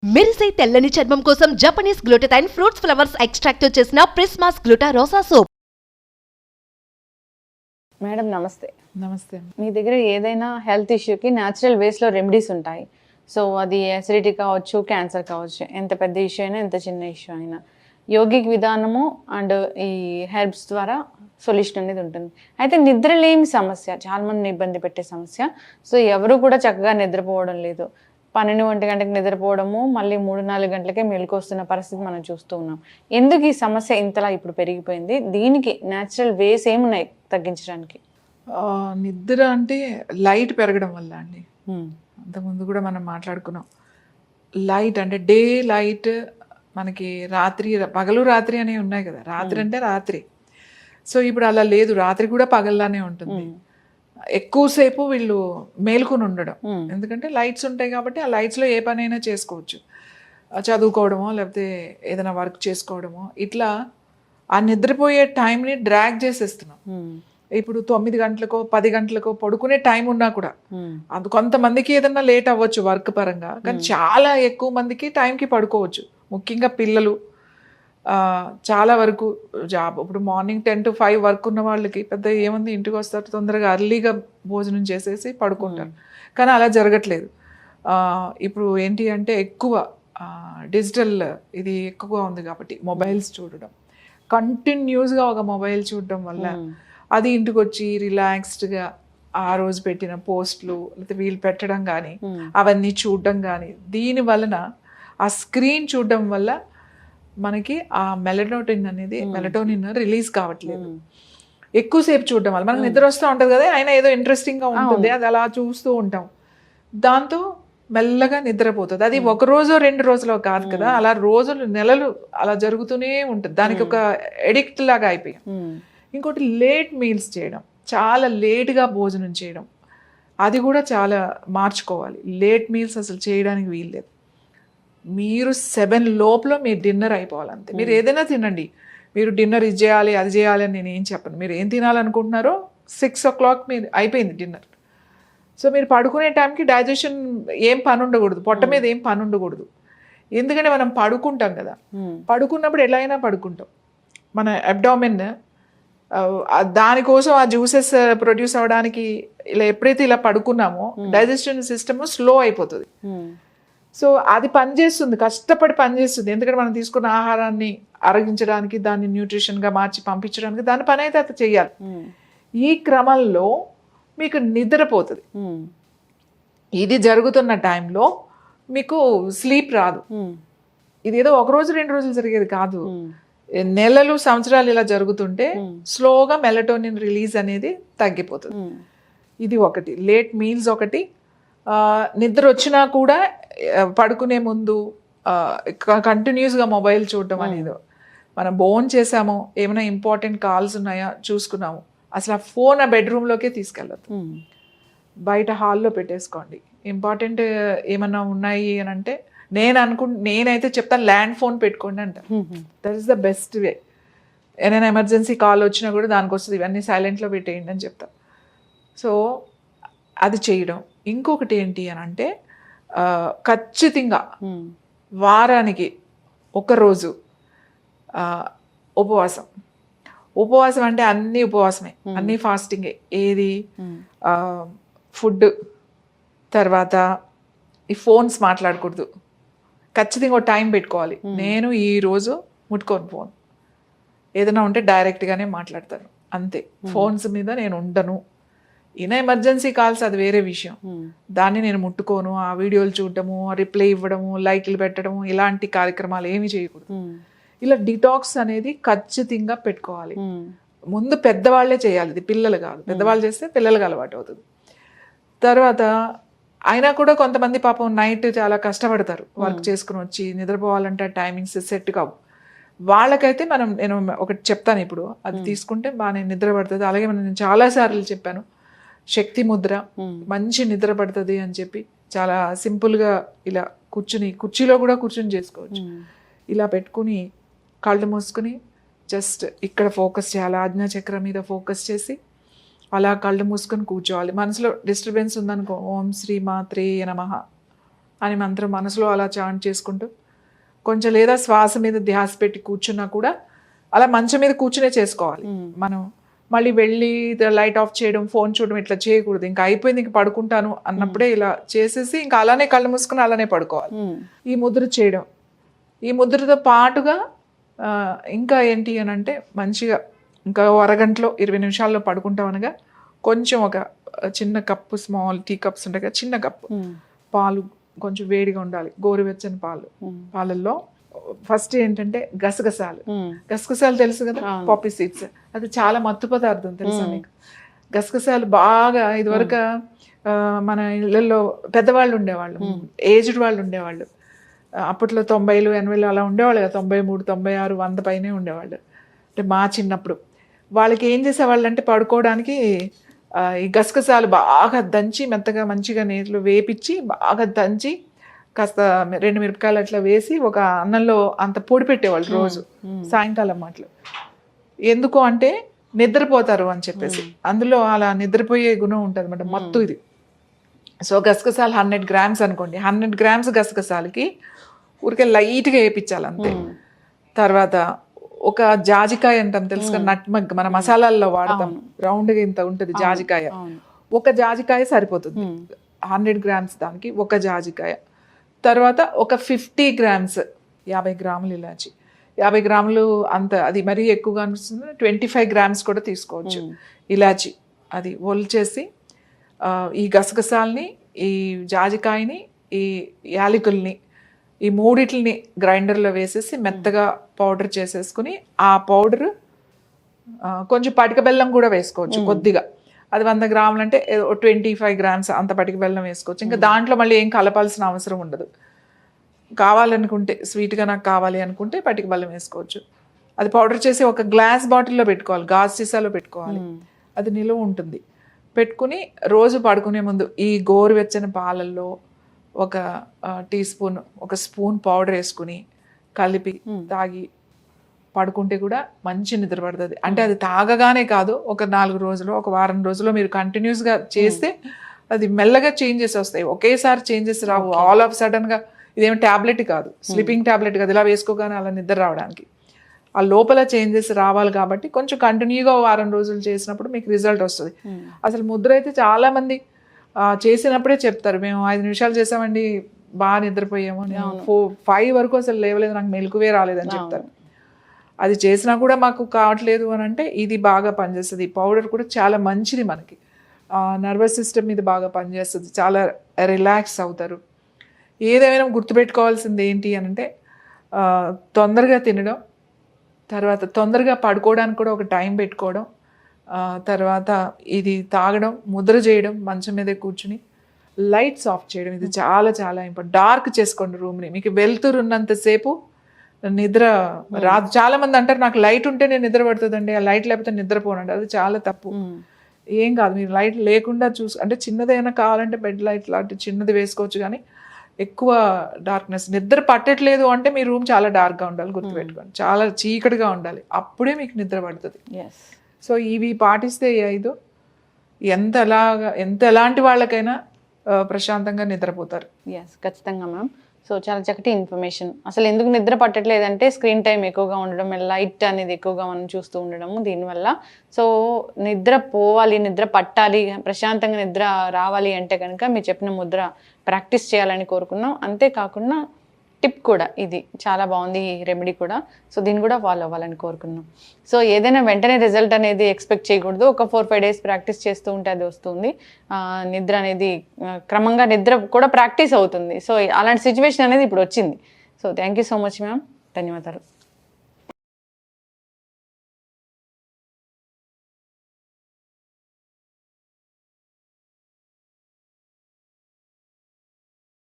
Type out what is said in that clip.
మెరిసే తెల్లని చర్మం కోసం Japanese glutathione fruits flowers extract తో చేసిన ప్రిస్మాస్ గ్లూటా రోసా సోప్. మేడం నమస్తే. నమస్తే. మీ దగ్గర ఏదైనా హెల్త్ ఇష్యూకి న్యాచురల్ వేస్లో రెమెడీస్ ఉంటాయి. సో అది యాసిడిటీ కావచ్చు, క్యాన్సర్ కావచ్చు, ఎంత పెద్ద ఇష్యూ అయినా ఎంత చిన్న ఇష్యూ అయినా యోగిక్ విధానము అండ్ ఈ హెర్బ్స్ ద్వారా సొల్యూషన్ అనేది ఉంటుంది. అయితే నిద్రలేమి సమస్య చాలామందిని ఇబ్బంది పెట్టే సమస్య. సో ఎవరు కూడా చక్కగా నిద్రపోవడం లేదు. 12-1 గంటకి నిద్రపోవడము, మళ్ళీ 3-4 గంటలకే మెలకు వస్తున్న పరిస్థితి మనం చూస్తూ ఉన్నాం. ఎందుకు ఈ సమస్య ఇంతలా ఇప్పుడు పెరిగిపోయింది? దీనికి న్యాచురల్ వేస్ ఏమున్నాయి తగ్గించడానికి? నిద్ర అంటే లైట్ పెరగడం వల్ల అండి. అంతకుముందు కూడా మనం మాట్లాడుకున్నాం. లైట్ అంటే డే లైట్, మనకి రాత్రి పగలు రాత్రి అనేవి ఉన్నాయి కదా. రాత్రి అంటే రాత్రి. సో ఇప్పుడు అలా లేదు, రాత్రి కూడా పగల్లానే ఉంటుంది. ఎక్కువసేపు వీళ్ళు మేలుకొని ఉండడం, ఎందుకంటే లైట్స్ ఉంటాయి కాబట్టి ఆ లైట్స్లో ఏ పనైనా చేసుకోవచ్చు. చదువుకోవడమో లేకపోతే ఏదైనా వర్క్ చేసుకోవడమో, ఇట్లా ఆ నిద్రపోయే టైంని డ్రాగ్ చేసేస్తున్నాం. ఇప్పుడు 9 గంటలకో 10 గంటలకో పడుకునే టైం ఉన్నా కూడా అది కొంతమందికి ఏదన్నా లేట్ అవ్వచ్చు వర్క్ పరంగా, కానీ చాలా ఎక్కువ మందికి టైంకి పడుకోవచ్చు. ముఖ్యంగా పిల్లలు చాలా వరకు జాబ్, ఇప్పుడు మార్నింగ్ 10 to 5 వర్క్ ఉన్న వాళ్ళకి పెద్ద ఏముంది, ఇంటికి వస్తారు తొందరగా అర్లీగా భోజనం చేసేసి పడుకుంటారు. కానీ అలా జరగట్లేదు. ఇప్పుడు ఏంటి అంటే ఎక్కువ డిజిటల్ ఇది ఎక్కువగా ఉంది కాబట్టి మొబైల్స్ చూడడం, కంటిన్యూస్గా ఒక మొబైల్ చూడడం వల్ల అది ఇంటికి వచ్చి రిలాక్స్డ్గా ఆ రోజు పెట్టిన పోస్టులు లేకపోతే వీళ్ళు పెట్టడం కానీ అవన్నీ చూడడం కానీ, దీని వలన ఆ స్క్రీన్ చూడడం వల్ల మనకి ఆ మెలటోనిన్ రిలీజ్ కావట్లేదు. ఎక్కువసేపు చూడడం వల్ల మనకు నిద్ర వస్తూ ఉంటుంది కదా, అయినా ఏదో ఇంట్రెస్టింగ్గా ఉంటుంది, అది అలా చూస్తూ ఉంటాం. దాంతో మెల్లగా నిద్రపోతుంది. అది 1 రోజో 2 రోజులో కాదు కదా, అలా రోజులు నెలలు అలా జరుగుతూనే ఉంటుంది. దానికి ఒక ఎడిక్ట్ లాగా అయిపోయాం. ఇంకోటి లేట్ మీల్స్ చేయడం, చాలా లేట్గా భోజనం చేయడం, అది కూడా చాలా మార్చుకోవాలి. లేట్ మీల్స్ అసలు చేయడానికి వీల్లేదు. మీరు 7 లోపల మీరు డిన్నర్ అయిపోవాలంతే. మీరు ఏదైనా తినండి, మీరు డిన్నర్ ఇది చేయాలి అది చేయాలి అని నేను ఏం చెప్పను. మీరు ఏం తినాలనుకుంటున్నారో 6 o'clock మీరు అయిపోయింది డిన్నర్. సో మీరు పడుకునే టైంకి డైజెషన్ ఏం పని ఉండకూడదు, పొట్ట మీద ఏం పని ఉండకూడదు. ఎందుకంటే మనం పడుకుంటాం కదా, పడుకున్నప్పుడు ఎలా అయినా పడుకుంటాం. మన అబ్డామిన్ దానికోసం ఆ జ్యూసెస్ ప్రొడ్యూస్ అవ్వడానికి ఇలా ఎప్పుడైతే ఇలా పడుకున్నామో డైజెషన్ సిస్టమ్ స్లో అయిపోతుంది. సో అది పనిచేస్తుంది, కష్టపడి పనిచేస్తుంది. ఎందుకంటే మనం తీసుకున్న ఆహారాన్ని అరగించడానికి, దాన్ని న్యూట్రిషన్గా మార్చి పంపించడానికి దాని పని అయితే అది చెయ్యాలి. ఈ క్రమంలో మీకు నిద్రపోతుంది. ఇది జరుగుతున్న టైంలో మీకు స్లీప్ రాదు. ఇది ఏదో 1 రోజు 2 రోజులు జరిగేది కాదు, నెలలు సంవత్సరాలు ఇలా జరుగుతుంటే స్లోగా మెలటోనిన్ రిలీజ్ అనేది తగ్గిపోతుంది. ఇది ఒకటి. లేట్ మీల్స్ ఒకటి. నిద్ర వచ్చినా కూడా పడుకునే ముందు కంటిన్యూస్గా మొబైల్ చూడటం అనేది, మనం భోజనం చేసామో ఏమైనా ఇంపార్టెంట్ కాల్స్ ఉన్నాయా చూసుకున్నాము, అసలు ఆ ఫోన్ ఆ బెడ్రూమ్లోకే తీసుకెళ్ళదు, బయట హాల్లో పెట్టేసుకోండి. ఇంపార్టెంట్ ఏమన్నా ఉన్నాయి అని అంటే నేనైతే చెప్తాను ల్యాండ్ ఫోన్ పెట్టుకోండి అంట. That is the best way. ఏదైనా ఎమర్జెన్సీ కాల్ వచ్చినా కూడా దానికి వస్తుంది, ఇవన్నీ సైలెంట్లో పెట్టేయండి అని చెప్తా. సో అది చేయడం. ఇంకొకటి ఏంటి అని అంటే ఖచ్చితంగా వారానికి 1 రోజు ఉపవాసం. ఉపవాసం అంటే అన్నీ ఉపవాసమే, అన్నీ ఫాస్టింగే. ఏది ఫుడ్, తర్వాత ఈ ఫోన్స్ మాట్లాడకూడదు. ఖచ్చితంగా ఒక టైం పెట్టుకోవాలి. నేను ఈరోజు ముట్టుకోను ఫోన్, ఏదైనా ఉంటే డైరెక్ట్గానే మాట్లాడతాను అంతే. ఫోన్స్ మీద నేను ఉండను. ఈయన ఎమర్జెన్సీ కాల్స్ అది వేరే విషయం, దాన్ని నేను ముట్టుకోను. ఆ వీడియోలు చూడటము, రిప్లై ఇవ్వడము, లైక్లు పెట్టడము, ఇలాంటి కార్యక్రమాలు ఏమి చేయకూడదు. ఇలా డిటాక్స్ అనేది ఖచ్చితంగా పెట్టుకోవాలి. ముందు పెద్దవాళ్లే చేయాలి, ఇది పిల్లలు కాదు. పెద్దవాళ్ళు చేస్తే పిల్లలకు అలవాటు అవుతుంది. తర్వాత అయినా కూడా కొంతమంది పాపం నైట్ చాలా కష్టపడతారు, వర్క్ చేసుకుని వచ్చి నిద్రపోవాలంటే టైమింగ్స్ సెట్ కావు. వాళ్ళకైతే నేను ఒకటి చెప్తాను ఇప్పుడు, అది తీసుకుంటే బాగా నిద్ర పడుతుంది. అలాగే నేను చాలాసార్లు చెప్పాను, శక్తి ముద్ర, మంచి నిద్ర పడుతుంది అని చెప్పి, చాలా సింపుల్గా ఇలా కుర్చీలో కూడా కూర్చుని చేసుకోవచ్చు. ఇలా పెట్టుకుని కళ్ళు మూసుకుని జస్ట్ ఇక్కడ ఫోకస్ చేయాలి, ఆజ్ఞాచక్రం మీద ఫోకస్ చేసి అలా కళ్ళు మూసుకొని కూర్చోవాలి. మనసులో డిస్టర్బెన్స్ ఉందనుకో, ఓం శ్రీ మాత్రే నమః అని మంత్రం మనసులో అలా చాంట్ చేసుకుంటూ కొంచెం, లేదా శ్వాస మీద ధ్యాస పెట్టి కూర్చున్నా కూడా అలా మంచం మీద కూర్చునే చేసుకోవాలి. మనం మళ్ళీ వెళ్ళి లైట్ ఆఫ్ చేయడం, ఫోన్ చూడడం ఇట్లా చేయకూడదు. ఇంకా అయిపోయింది, ఇంకా పడుకుంటాను అన్నప్పుడే ఇలా చేసేసి ఇంకా అలానే కళ్ళు మూసుకుని అలానే పడుకోవాలి. ఈ ముద్ర చేయడం, ఈ ముద్రతో పాటుగా ఇంకా ఏంటి అని అంటే మంచిగా ఇంకా అరగంటలో 20 నిమిషాల్లో పడుకుంటాం అనగా కొంచెం ఒక చిన్న కప్పు, స్మాల్ టీ కప్స్ ఉంటాయి కదా, చిన్న కప్పు పాలు, కొంచెం వేడిగా ఉండాలి, గోరువెచ్చని పాలల్లో ఫస్ట్ ఏంటంటే గసగసాలు తెలుసు కదా, పాపీ సీడ్స్, అది చాలా మత్తు పదార్థం తెలుసా మీకు? గసగసాలు బాగా ఇదివరకు మన ఇళ్ళల్లో పెద్దవాళ్ళు ఉండేవాళ్ళు, ఏజ్డ్ వాళ్ళు ఉండేవాళ్ళు, అప్పట్లో 90లు 80లు అలా ఉండేవాళ్ళు కదా, 93 96 100 పైనే ఉండేవాళ్ళు. అంటే మా చిన్నప్పుడు వాళ్ళకి ఏం చేసేవాళ్ళు అంటే పడుకోవడానికి ఈ గసగసాలు బాగా దంచి మెత్తగా మంచిగా నీళ్ళు వేపించి బాగా దంచి కాస్త 2 మిరపకాయలు అట్లా వేసి ఒక అన్నంలో అంత పొడి పెట్టేవాళ్ళు రోజు సాయంకాలం మాటలు. ఎందుకు అంటే నిద్రపోతారు అని చెప్పేసి, అందులో అలా నిద్రపోయే గుణం ఉంటుంది అన్నమాట, మత్తు ఇది. సో గసగసాలు 100 గ్రామ్స్ అనుకోండి, 100 గ్రామ్స్ గసగసాలకి ఊరికే లైట్గా వేయించాలి అంతే. తర్వాత ఒక జాజికాయ అంటాం తెలుసు కదా, నట్మగ్ మన మసాలాల్లో వాడతాం, రౌండ్గా ఇంత ఉంటుంది జాజికాయ, ఒక జాజికాయ సరిపోతుంది 100 గ్రామ్స్ దానికి, ఒక జాజికాయ. తర్వాత ఒక 50 గ్రామ్స్ 50 గ్రాములు ఇలాచి, 50 గ్రాములు అంత అది మరీ ఎక్కువగా అనిపిస్తుంది, 25 గ్రామ్స్ కూడా తీసుకోవచ్చు ఇలాచి. అది ఒలిచేసి ఈ గసగసాలని, ఈ జాజికాయని, ఈ యాలకుల్ని, ఈ మూడిట్లని గ్రైండర్లో వేసేసి మెత్తగా పౌడర్ చేసేసుకుని, ఆ పౌడర్ కొంచెం పటిక బెల్లం కూడా వేసుకోవచ్చు కొద్దిగా, అది 100 గ్రాములు అంటే 25 గ్రామ్స్ అంత పటిక బెల్లం వేసుకోవచ్చు. ఇంకా దాంట్లో మళ్ళీ ఏం కలపాల్సిన అవసరం ఉండదు. కావాలనుకుంటే స్వీట్గా నాకు కావాలి అనుకుంటే పటిక బెల్లం వేసుకోవచ్చు. అది పౌడర్ చేసి ఒక గ్లాస్ బాటిల్లో పెట్టుకోవాలి, గాజు సీసాలో పెట్టుకోవాలి, అది నిలువ ఉంటుంది. పెట్టుకుని రోజు పడుకునే ముందు ఈ గోరువెచ్చని పాలల్లో ఒక టీ స్పూన్, ఒక స్పూన్ పౌడర్ వేసుకుని కలిపి తాగి పడుకుంటే కూడా మంచి నిద్ర పడుతుంది. అంటే అది తాగగానే కాదు, ఒక 4 రోజులు, ఒక వారం రోజులు మీరు కంటిన్యూస్గా చేస్తే అది మెల్లగా చేంజెస్ వస్తాయి. ఒకేసారి చేంజెస్ రావు, ఆల్ ఆఫ్ సడన్గా. ఇదేమో ట్యాబ్లెట్ కాదు, స్లీపింగ్ ట్యాబ్లెట్ కాదు, ఇలా వేసుకోగానే అలా నిద్ర రావడానికి. ఆ లోపల చేంజెస్ రావాలి కాబట్టి కొంచెం కంటిన్యూగా వారం రోజులు చేసినప్పుడు మీకు రిజల్ట్ వస్తుంది. అసలు ముద్ర అయితే చాలామంది చేసినప్పుడే చెప్తారు, మేము 5 నిమిషాలు చేసామండి బాగా నిద్రపోయాము, 5 వరకు అసలు లేవలేదు, నాకు మెలకువే రాలేదని చెప్తారు. అది చేసినా కూడా మాకు కావట్లేదు అని అంటే ఇది బాగా పనిచేస్తుంది. ఈ పౌడర్ కూడా చాలా మంచిది, మనకి నర్వస్ సిస్టమ్ మీద బాగా పనిచేస్తుంది, చాలా రిలాక్స్ అవుతారు. ఏదేమైనా గుర్తుపెట్టుకోవాల్సింది ఏంటి అని అంటే తొందరగా తినడం, తర్వాత తొందరగా పడుకోవడానికి కూడా ఒక టైం పెట్టుకోవడం, తర్వాత ఇది తాగడం, ముద్ర చేయడం, మంచం మీదే కూర్చుని లైట్స్ ఆఫ్ చేయడం, ఇది చాలా చాలా ఇంపార్టెంట్. డార్క్ చేసుకోండి రూమ్ని, మీకు వెలుతురు ఉన్నంతసేపు నిద్ర రాదు. చాలా మంది అంటారు నాకు లైట్ ఉంటే నేను నిద్ర పడుతుందండి, ఆ లైట్ లేకపోతే నిద్రపోనండి. అది చాలా తప్పు. ఏం కాదు, మీరు లైట్ లేకుండా అంటే చిన్నదైనా కావాలంటే బెడ్ లైట్ లాంటి చిన్నది వేసుకోవచ్చు, కానీ ఎక్కువ డార్క్నెస్ నిద్ర పట్టట్లేదు అంటే మీ రూమ్ చాలా డార్క్గా ఉండాలి, గుర్తుపెట్టుకోండి, చాలా చీకటిగా ఉండాలి, అప్పుడే మీకు నిద్ర పడుతుంది. సో ఇవి పాటిస్తే 5 ఎలాంటి వాళ్ళకైనా ప్రశాంతంగా నిద్రపోతారు. ఖచ్చితంగా మ్యామ్. సో చాలా చక్కటి ఇన్ఫర్మేషన్. అసలు ఎందుకు నిద్ర పట్టట్లేదంటే స్క్రీన్ టైం ఎక్కువగా ఉండడం, లైట్ అనేది ఎక్కువగా మనం చూస్తూ ఉండడము, దీనివల్ల. సో నిద్ర పోవాలి, నిద్ర పట్టాలి, ప్రశాంతంగా నిద్ర రావాలి అంటే కనుక మీరు చెప్పిన ముద్ర ప్రాక్టీస్ చేయాలని కోరుకున్నాం. అంతేకాకుండా టిప్ కూడా ఇది చాలా బాగుంది, ఈ రెమెడీ కూడా. సో దీన్ని కూడా ఫాలో అవ్వాలని కోరుకున్నాం. సో ఏదైనా వెంటనే రిజల్ట్ అనేది ఎక్స్పెక్ట్ చేయకూడదు, ఒక 4-5 డేస్ ప్రాక్టీస్ చేస్తూ ఉంటే అది వస్తుంది. నిద్ర అనేది క్రమంగా నిద్ర కూడా ప్రాక్టీస్ అవుతుంది. సో అలాంటి సిచ్యువేషన్ అనేది ఇప్పుడు వచ్చింది. So thank you so much ma'am, ధన్యవాదాలు.